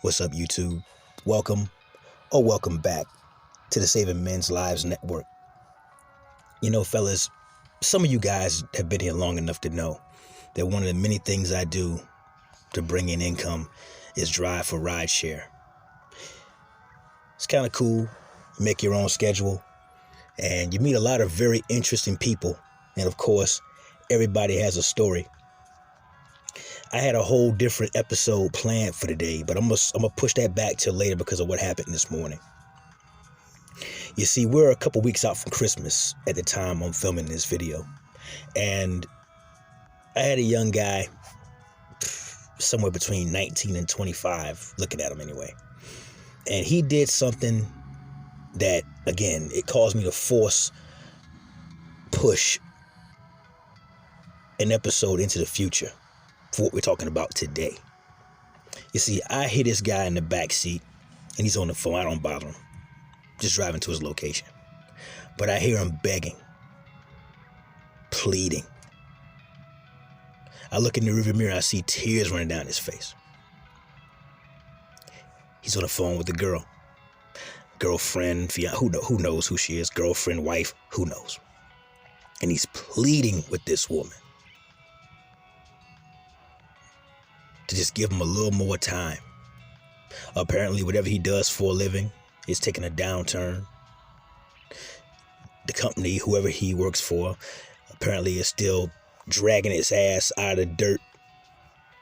What's up, YouTube? Welcome or welcome back to the Saving Men's Lives Network. You know, fellas, some of you guys have been here long enough to know that one of the many things I do to bring in income is drive for rideshare. It's kind of cool. You make your own schedule and you meet a lot of very interesting people. And of course, everybody has a story. I had a whole different episode planned for today, but I'm gonna push that back till later because of what happened this morning. You see, we're a couple weeks out from Christmas at the time I'm filming this video, and I had a young guy, somewhere between 19 and 25, looking at him anyway, and he did something that, again, it caused me to push an episode into the future for what we're talking about today. You see, I hit this guy in the back seat and he's on the phone. I don't bother him, just driving to his location. But I hear him begging, pleading. I look in the rearview mirror, I see tears running down his face. He's on the phone with the girlfriend, fiance, who knows who she is, girlfriend, wife, who knows. And he's pleading with this woman to just give him a little more time. Apparently, whatever he does for a living is taking a downturn. The company, whoever he works for, apparently is still dragging its ass out of the dirt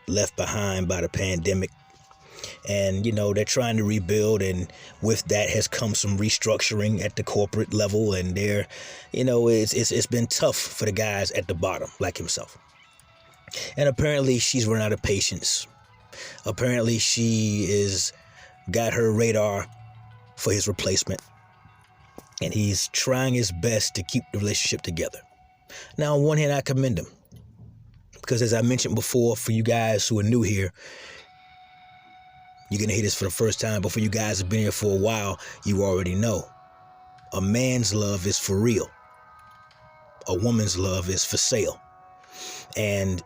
left behind by the pandemic. And, you know, they're trying to rebuild, and with that has come some restructuring at the corporate level, and they're, you know, it's been tough for the guys at the bottom, like himself. And apparently she's run out of patience. Apparently she is got her radar for his replacement. And he's trying his best to keep the relationship together. Now, on one hand, I commend him. Because as I mentioned before, for you guys who are new here, you're going to hear this for the first time. But for you guys who've been here for a while, you already know. A man's love is for real. A woman's love is for sale. And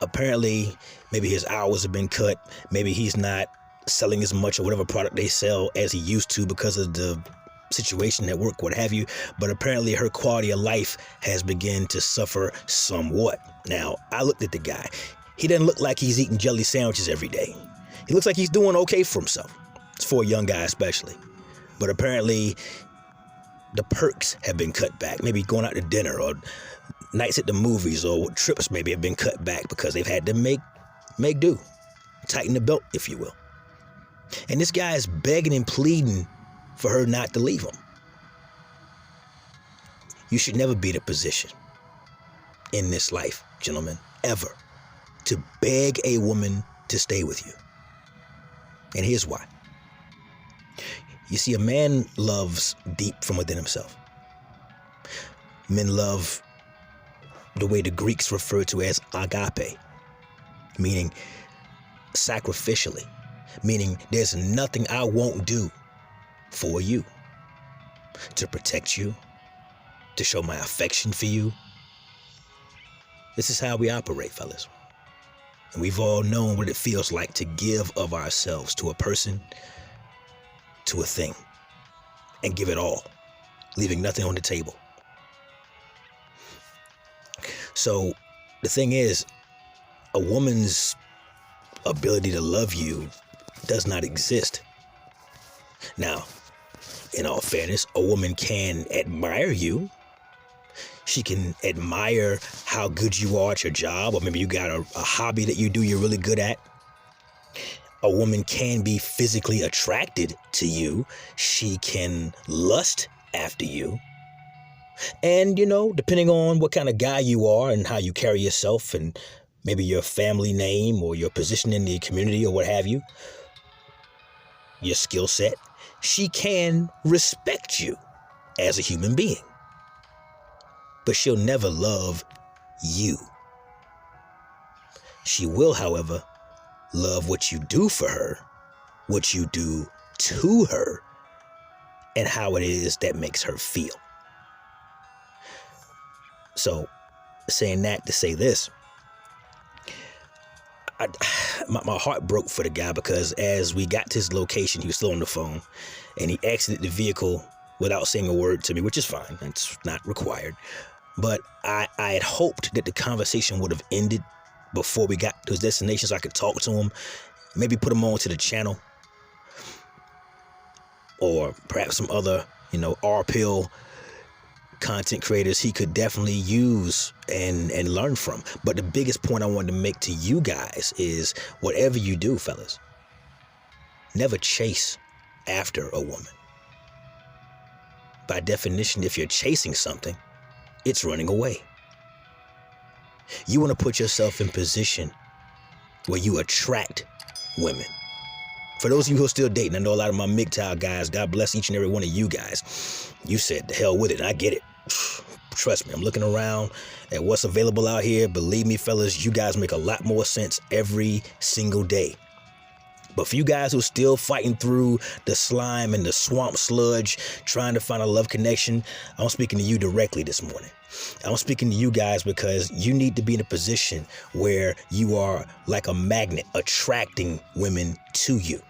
apparently, maybe his hours have been cut. Maybe he's not selling as much or whatever product they sell as he used to because of the situation at work, what have you. But apparently her quality of life has begun to suffer somewhat. Now, I looked at the guy. He doesn't look like he's eating jelly sandwiches every day. He looks like he's doing okay for himself. It's for a young guy especially. But apparently the perks have been cut back. Maybe going out to dinner or nights at the movies or trips maybe have been cut back because they've had to make do, tighten the belt, if you will. And this guy is begging and pleading for her not to leave him. You should never be in a position in this life, gentlemen, ever, to beg a woman to stay with you. And here's why. You see, a man loves deep from within himself. Men love the way the Greeks refer to as agape, meaning sacrificially, meaning there's nothing I won't do for you, to protect you, to show my affection for you. This is how we operate, fellas. And we've all known what it feels like to give of ourselves to a person, to a thing, and give it all, leaving nothing on the table. So the thing is, a woman's ability to love you does not exist. Now, in all fairness, a woman can admire you. She can admire how good you are at your job, or maybe you got a hobby that you do you're really good at. A woman can be physically attracted to you. She can lust after you. And, you know, depending on what kind of guy you are and how you carry yourself and maybe your family name or your position in the community or what have you, your skill set, she can respect you as a human being. But she'll never love you. She will, however, love what you do for her, what you do to her, and how it is that makes her feel. So saying that to say this, my heart broke for the guy, because as we got to his location, he was still on the phone, and he exited the vehicle without saying a word to me, which is fine. That's not required. But I had hoped that the conversation would have ended before we got to his destination, so I could talk to him, maybe put him on to the channel, or perhaps some other, R-pill content creators he could definitely use and learn from. But the biggest point I wanted to make to you guys is, whatever you do, fellas, never chase after a woman. By definition, if you're chasing something, it's running away. You want to put yourself in position where you attract women. For those of you who are still dating, I know a lot of my MGTOW guys, God bless each and every one of you guys. You said, the hell with it, and I get it. Trust me, I'm looking around at what's available out here. Believe me, fellas, you guys make a lot more sense every single day. But for you guys who are still fighting through the slime and the swamp sludge, trying to find a love connection, I'm speaking to you directly this morning. I'm speaking to you guys because you need to be in a position where you are like a magnet, attracting women to you.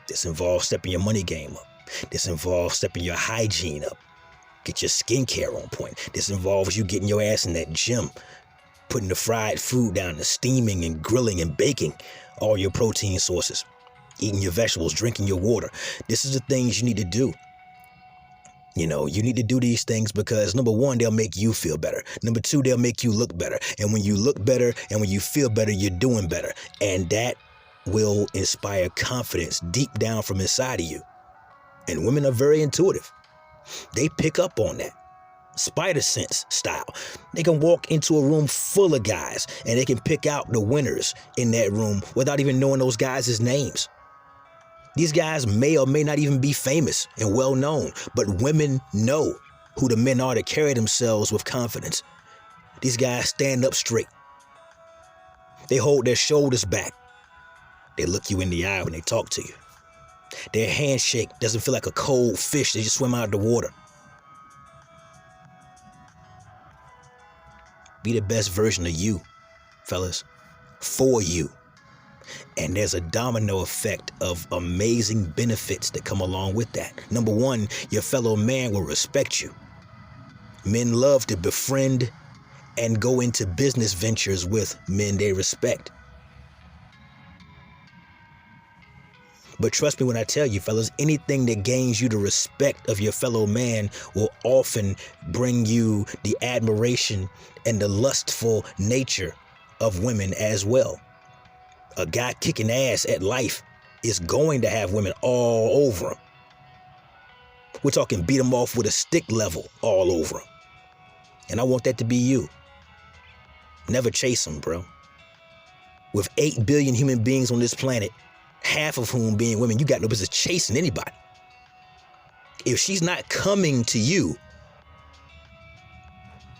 This involves stepping your money game up. This involves stepping your hygiene up. Get your skincare on point. This involves you getting your ass in that gym, putting the fried food down, the steaming and grilling and baking all your protein sources, eating your vegetables, drinking your water. This is the things you need to do. You need to do these things because, number one, they'll make you feel better. Number two, they'll make you look better. And when you look better and when you feel better, you're doing better. And that will inspire confidence deep down from inside of you. And women are very intuitive. They pick up on that. Spider sense style. They can walk into a room full of guys and they can pick out the winners in that room without even knowing those guys' names. These guys may or may not even be famous and well known, but women know who the men are that carry themselves with confidence. These guys stand up straight. They hold their shoulders back. They look you in the eye when they talk to you. Their handshake doesn't feel like a cold fish that just swim out of the water. Be the best version of you, fellas, for you. And there's a domino effect of amazing benefits that come along with that. Number one, your fellow man will respect you. Men love to befriend and go into business ventures with men they respect. But trust me when I tell you, fellas, anything that gains you the respect of your fellow man will often bring you the admiration and the lustful nature of women as well. A guy kicking ass at life is going to have women all over him. We're talking beat him off with a stick level all over him. And I want that to be you. Never chase him, bro. With 8 billion human beings on this planet, half of whom being women, you got no business chasing anybody. If she's not coming to you,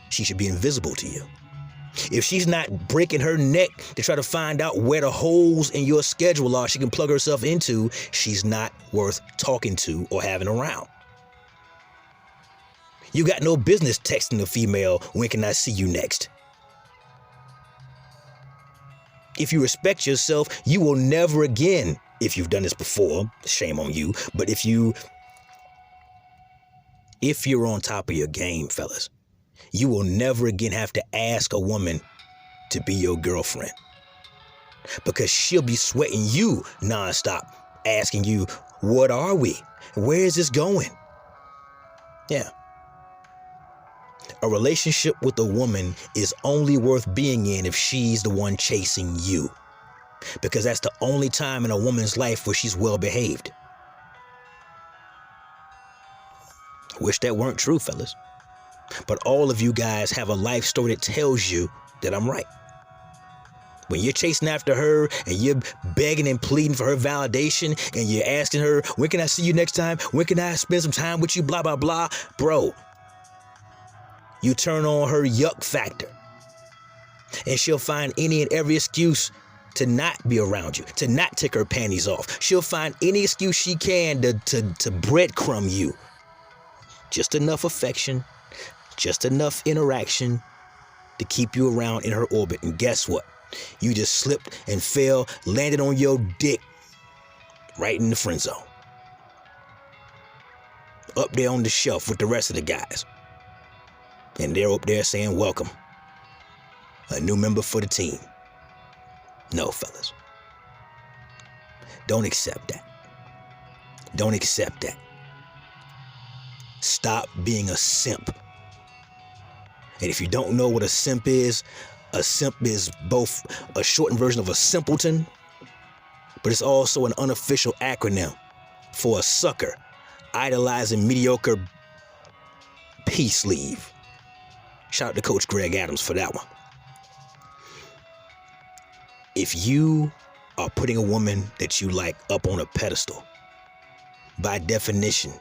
she should be invisible to you. If she's not breaking her neck to try to find out where the holes in your schedule are she can plug herself into, she's not worth talking to or having around. You got no business texting a female, when can I see you next? If you respect yourself, you will never again, if you've done this before, shame on you, but if you're on top of your game, fellas, you will never again have to ask a woman to be your girlfriend, because she'll be sweating you nonstop, asking you, what are we? Where is this going? Yeah. A relationship with a woman is only worth being in if she's the one chasing you, because that's the only time in a woman's life where she's well behaved. I wish that weren't true, fellas. But all of you guys have a life story that tells you that I'm right. When you're chasing after her and you're begging and pleading for her validation and you're asking her, when can I see you next time? When can I spend some time with you? Blah, blah, blah. Bro, you turn on her yuck factor and she'll find any and every excuse to not be around you, to not take her panties off. She'll find any excuse she can to breadcrumb you. Just enough affection, Just enough interaction to keep you around in her orbit. And guess what? You just slipped and fell, landed on your dick right in the friend zone. Up there on the shelf with the rest of the guys. And they're up there saying, welcome. A new member for the team. No, fellas. Don't accept that. Don't accept that. Stop being a simp. And if you don't know what a simp is both a shortened version of a simpleton, but it's also an unofficial acronym for a sucker, idolizing mediocre peace sleeve. Shout out to Coach Greg Adams for that one. If you are putting a woman that you like up on a pedestal, by definition,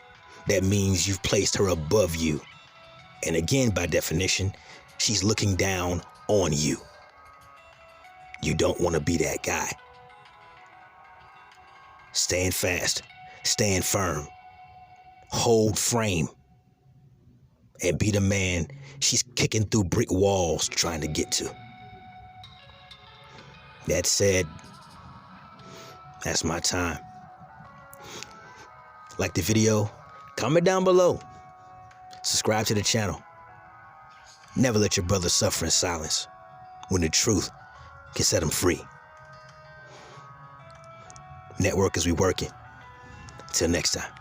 that means you've placed her above you. And again, by definition, she's looking down on you. You don't want to be that guy. Stand fast, stand firm, hold frame, and be the man she's kicking through brick walls trying to get to. That said, that's my time. Like the video, comment down below. Subscribe to the channel. Never let your brother suffer in silence when the truth can set him free. Network as we working. Till next time.